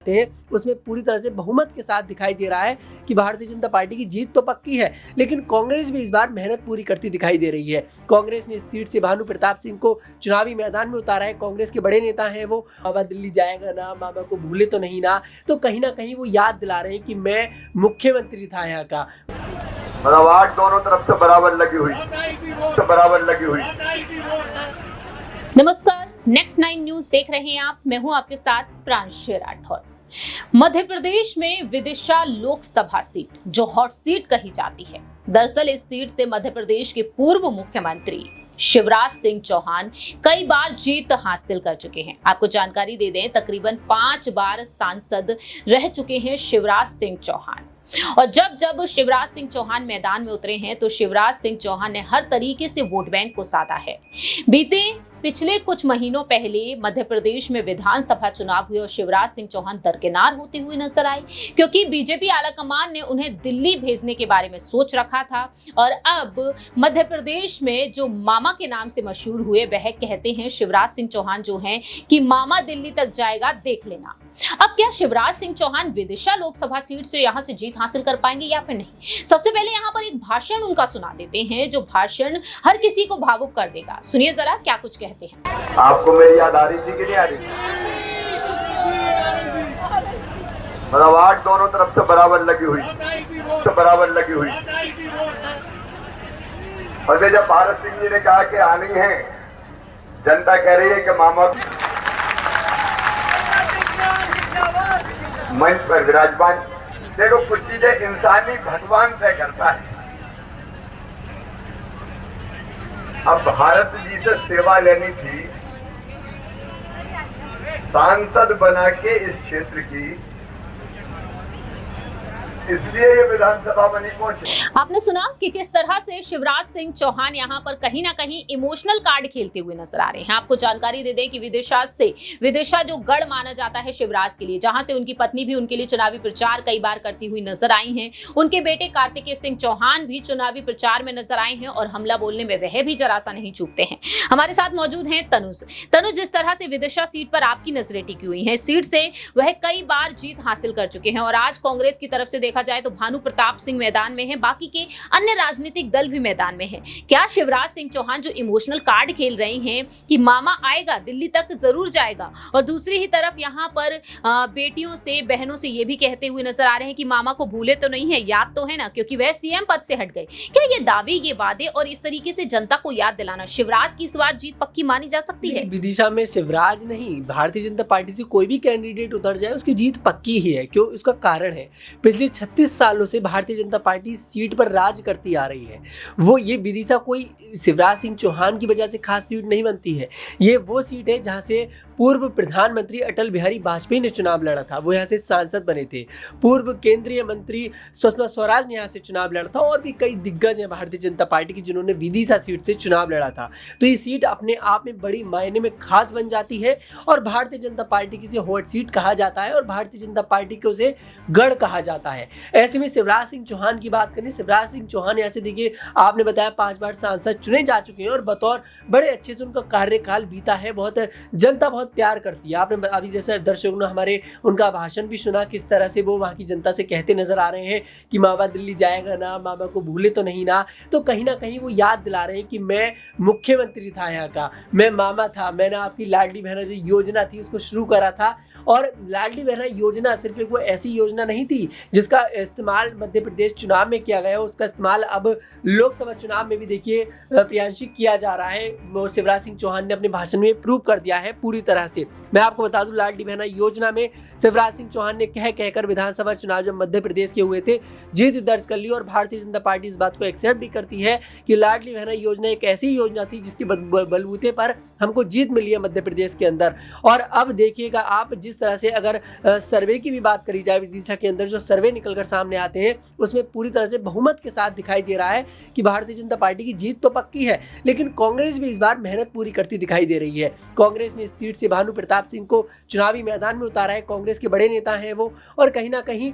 हैं उसमें पूरी तरह से बहुमत के साथ दिखाई दे रहा है कि भारतीय जनता पार्टी की जीत तो पक्की है, लेकिन कांग्रेस भी इस बार मेहनत पूरी करती दिखाई दे रही है। कांग्रेस ने इस सीट से भानु प्रताप सिंह को चुनावी मैदान में उतारा है। कांग्रेस के बड़े नेता हैं वो, मामा दिल्ली जाएगा ना, मामा को भूले तो नहीं ना, तो कहीं ना कहीं वो याद दिला रहे हैं कि मैं मुख्यमंत्री था यहाँ का। आवाज दोनों तरफ से बराबर लगी हुई। नमस्कार, नेक्स्ट 9 न्यूज देख रहे हैं आप। मैं हूं आपके साथ प्रांशु राठौर। मध्य प्रदेश में विदिशा लोकसभा सीट जो हॉट सीट कही जाती है, दरअसल इस सीट से मध्य प्रदेश के पूर्व मुख्यमंत्री शिवराज सिंह चौहान कई बार जीत हासिल कर चुके हैं। आपको जानकारी दे दें, तकरीबन 5 बार सांसद रह चुके हैं शिवराज सिंह चौहान। और जब शिवराज सिंह चौहान मैदान में उतरे हैं तो शिवराज सिंह चौहान ने हर तरीके से वोट बैंक को साधा है। पिछले कुछ महीनों पहले मध्य प्रदेश में विधानसभा चुनाव हुए और शिवराज सिंह चौहान दरकिनार होते हुए नजर आए, क्योंकि बीजेपी आलाकमान ने उन्हें दिल्ली भेजने के बारे में सोच रखा था। और अब मध्य प्रदेश में जो मामा के नाम से मशहूर हुए, वह कहते हैं शिवराज सिंह चौहान जो हैं कि मामा दिल्ली तक जाएगा, देख लेना। अब क्या शिवराज सिंह चौहान विदिशा लोकसभा सीट से यहां से जीत हासिल कर पाएंगे या फिर नहीं? सबसे पहले यहां पर एक भाषण उनका सुना देते हैं, जो भाषण हर किसी को भावुक कर देगा। सुनिए जरा क्या कुछ कहते हैं। आपको मेरी याद आ रही थी कि नहीं आ रही थी? आवाज दोनों तरफ से बराबर लगी हुई। और जब भारत सिंह जी ने कहा कि आनी है, जनता कह रही है कि मामा मंच पर विराजमान। देखो, कुछ चीजें इंसानी भगवान तय करता है। अब भारत जी से सेवा लेनी थी, सांसद बना के इस क्षेत्र की, इसलिए ये विधानसभा बनी पहुंचे। आपने सुना कि किस तरह से शिवराज सिंह चौहान यहाँ पर कहीं ना कहीं इमोशनल कार्ड खेलते हुए नजर आ रहे हैं। आपको जानकारी दे दें कि विदिशा जो गढ़ माना जाता है शिवराज के लिए, जहां से उनकी पत्नी भी उनके लिए चुनावी प्रचार कई बार करती हुई नजर आई हैं। उनके बेटे कार्तिकेय सिंह चौहान भी चुनावी प्रचार में नजर आए हैं और हमला बोलने में वह भी जरा सा नहीं चूकते हैं। हमारे साथ मौजूद हैं तनुज। जिस तरह से विदिशा सीट पर आपकी नजरें टिकी हुई है, सीट से वह कई बार जीत हासिल कर चुके हैं और आज कांग्रेस की तरफ से देखा जाए तो भानु प्रताप सिंह मैदान में है, बाकी के अन्य राजनीतिक दल भी मैदान में है। क्या शिवराज सिंह चौहान जो इमोशनल कार्ड खेल रहे हैं कि मामा आएगा, दिल्ली तक जरूर जाएगा, और दूसरी ही तरफ यहाँ पर बेटियों से, बहनों से ये भी कहते हुए नजर आ रहे हैं कि मामा को भूले तो नहीं है, याद तो है ना, क्योंकि वह सीएम पद से हट गए। क्या ये दावे, ये वादे और इस तरीके से जनता को याद दिलाना शिवराज की इस बार जीत पक्की मानी जा सकती है? विदिशा में शिवराज नहीं, भारतीय जनता पार्टी से कोई भी कैंडिडेट उतर जाए उसकी जीत पक्की ही है। क्यों? इसका कारण है, पिछले 36 सालों से भारतीय जनता पार्टी सीट पर राज करती आ रही है। ये विदिशा कोई शिवराज सिंह चौहान की वजह से खास सीट नहीं बनती है। ये वो सीट है जहां से पूर्व प्रधानमंत्री अटल बिहारी वाजपेयी ने चुनाव लड़ा था, वो यहाँ से सांसद बने थे। पूर्व केंद्रीय मंत्री सुषमा स्वराज ने यहाँ से चुनाव लड़ा था और भी कई दिग्गज हैं भारतीय जनता पार्टी की जिन्होंने विदिशा सीट से चुनाव लड़ा था। तो ये सीट अपने आप में बड़ी मायने में खास बन जाती है और भारतीय जनता पार्टी की हॉट सीट कहा जाता है और भारतीय जनता पार्टी को उसे गढ़ कहा जाता है। ऐसे में शिवराज सिंह चौहान की बात करें, शिवराज सिंह चौहान यहाँ से देखिए, आपने बताया 5 बार सांसद चुने जा चुके हैं और बतौर बड़े अच्छे से उनका कार्यकाल बीता है। जनता बहुत प्यार करती है। आपने अभी जैसे दर्शकों ने हमारे उनका भाषण भी सुना, किस तरह से वो वहाँ की जनता से कहते नजर आ रहे हैं कि मामा दिल्ली जाएगा ना, मामा को भूले तो नहीं ना, तो कहीं ना कहीं वो याद दिला रहे हैं कि मैं मुख्यमंत्री था यहाँ का, मैं मामा था, मैंने आपकी लाडली बहना जो योजना थी उसको शुरू करा था। और लाडली बहना योजना सिर्फ एक वो ऐसी योजना नहीं थी जिसका इस्तेमाल मध्य प्रदेश चुनाव में किया गया, उसका इस्तेमाल अब लोकसभा चुनाव में भी देखिए प्रियांशी किया जा रहा है। वो शिवराज सिंह चौहान ने अपने भाषण में प्रूव कर दिया है पूरी तरह से। मैं आपको बता दूं, लाडली बहना योजना में शिवराज सिंह चौहान ने कहकर विधानसभा चुनाव जब मध्य प्रदेश के हुए थे जीत दर्ज कर ली और भारतीय जनता पार्टी इस बात को एक्सेप्ट भी करती है कि लाडली बहना योजना एक ऐसी योजना थी जिसके बलबूते पर हमको जीत मिली है मध्य प्रदेश के अंदर। और अब देखिएगा आप, जिस तरह से अगर सर्वे की भी बात करी जाए, विदिशा के अंदर जो सर्वे निकलकर सामने आते हैं उसमें पूरी तरह से बहुमत के साथ दिखाई दे रहा है कि भारतीय जनता पार्टी की जीत तो पक्की है, लेकिन कांग्रेस भी इस बार मेहनत पूरी करती दिखाई दे रही है। कांग्रेस ने इस सीट से भानु प्रताप सिंह को चुनावी मैदान में उतारा है। कांग्रेस के बड़े नेता हैं वो, और कहीं ना कहीं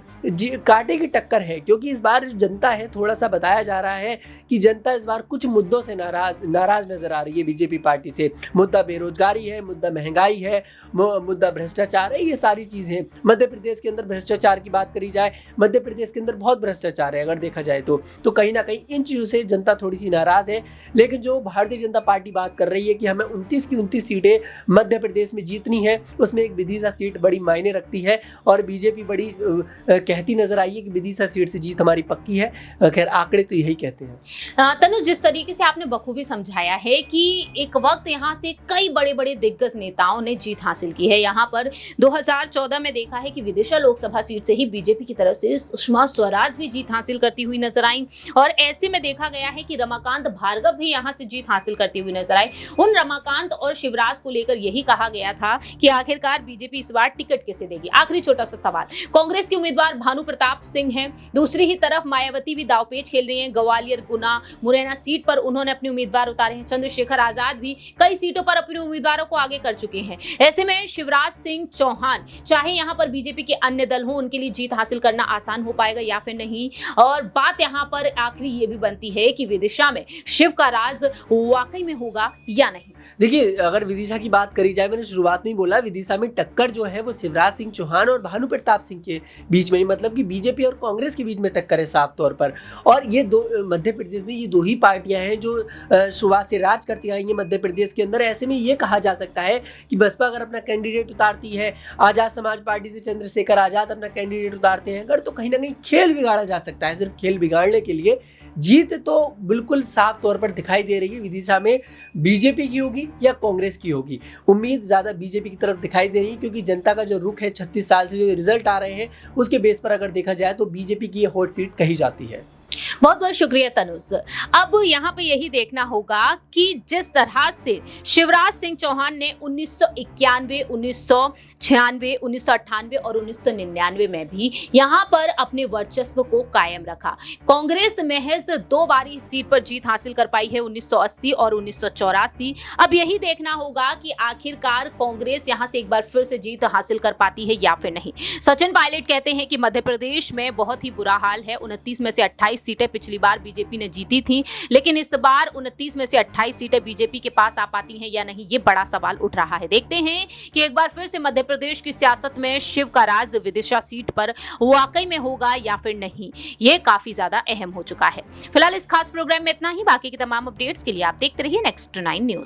कांटे की टक्कर है, क्योंकि इस बार जो जनता है, थोड़ा सा बताया जा रहा है कि जनता इस बार कुछ मुद्दों से नाराज नजर आ रही है बीजेपी पार्टी से। मुद्दा बेरोजगारी है, मुद्दा महंगाई है, मुद्दा भ्रष्टाचार है, ये सारी चीजें। मध्य प्रदेश के अंदर भ्रष्टाचार की बात करी जाए, मध्य प्रदेश के अंदर बहुत भ्रष्टाचार है अगर देखा जाए तो कहीं ना कहीं इन चीजों से जनता थोड़ी सी नाराज है। लेकिन जो भारतीय जनता पार्टी बात कर रही है कि हमें 29 की 29 सीटें मध्य प्रदेश में जीतनी है, उसमें एक विदिशा सीट बड़ी मायने रखती है, और बीजेपी बड़ी कहती नजर आई है कि विदिशा सीट से जीत हमारी पक्की है। खैर आंकड़े तो यही कहते हैं। तनुज, जिस तरीके से आपने बखूबी समझाया है कि एक वक्त यहाँ से कई बड़े बड़े दिग्गज नेताओं ने जीत हासिल की है। यहाँ पर 2014 में देखा है कि विदिशा लोकसभा सीट से ही बीजेपी की तरफ से सुषमा स्वराज भी जीत हासिल करती हुई नजर आई, और ऐसे में देखा गया है कि रमाकांत भार्गव भी यहाँ से जीत हासिल करती हुई नजर आई। उन रमाकांत और शिवराज को लेकर यही कहा गया था कि आखिरकार बीजेपी इस बार टिकट कैसे देगी। आखिरी छोटा सा सवाल, कांग्रेस के उम्मीदवार भानु प्रताप सिंह हैं, दूसरी ही तरफ मायावती भी दावपेच खेल रही हैं। ग्वालियर, गुना, मुरैना सीट पर उन्होंने अपने उम्मीदवार उतारे हैं। चंद्रशेखर आजाद भी कई सीटों पर अपने उम्मीदवारों को आगे कर चुके हैं। ऐसे में शिवराज सिंह चौहान, चाहे यहाँ पर बीजेपी के अन्य दल हों, उनके लिए जीत हासिल करना आसान हो पाएगा या फिर नहीं। और बात यहाँ पर आखिरी ये भी बनती है कि विदिशा में शिव का राज वाकई में होगा या नहीं। देखिए, अगर विदिशा की बात करी जाए, मैंने शुरुआत में ही बोला, विदिशा में टक्कर जो है वो शिवराज सिंह चौहान और भानु प्रताप सिंह के बीच में ही, मतलब कि बीजेपी और कांग्रेस के बीच में टक्कर है साफ तौर पर। और ये दो मध्य प्रदेश में ये दो ही पार्टियां हैं जो शुरुआत से राज करती आई हैं मध्य प्रदेश के अंदर। ऐसे में ये कहा जा सकता है कि बसपा अगर अपना कैंडिडेट उतारती है, आजाद समाज पार्टी से चंद्रशेखर आजाद अपना कैंडिडेट उतारते हैं अगर, तो कहीं ना कहीं खेल बिगाड़ा जा सकता है। सिर्फ खेल बिगाड़ने के लिए जीत तो बिल्कुल साफ तौर पर दिखाई दे रही है विदिशा में बीजेपी की होगी या कांग्रेस की होगी। उम्मीद ज्यादा बीजेपी की तरफ दिखाई दे रही है, क्योंकि जनता का जो रुख है 36 साल से जो रिजल्ट आ रहे हैं उसके बेस पर अगर देखा जाए तो बीजेपी की ये हॉट सीट कही जाती है। बहुत बहुत शुक्रिया तनुज। अब यहाँ पे यही देखना होगा कि जिस तरह से शिवराज सिंह चौहान ने 1991, 1996, 1998 और 1999 में भी यहाँ पर अपने वर्चस्व को कायम रखा। कांग्रेस महज 2 बार इस सीट पर जीत हासिल कर पाई है, 1980 और 1984। अब यही देखना होगा कि आखिरकार कांग्रेस यहाँ से एक बार फिर से जीत हासिल कर पाती है या फिर नहीं। सचिन पायलट कहते हैं कि मध्य प्रदेश में बहुत ही बुरा हाल है। 29 में से 28 सीटें पिछली बार बीजेपी ने जीती थी, लेकिन इस बार 29 में से 28 सीटें बीजेपी के पास आ पाती हैं या नहीं, ये बड़ा सवाल उठ रहा है। देखते हैं कि एक बार फिर से मध्य प्रदेश की सियासत में शिव का राज विदिशा सीट पर वाकई में होगा या फिर नहीं। ये काफी ज्यादा अहम हो चुका है। फिलहाल इस खास प्रोग्राम में इतना ही। बाकी की तमाम अपडेट्स के लिए आप देखते रहिए Next 9 न्यूज।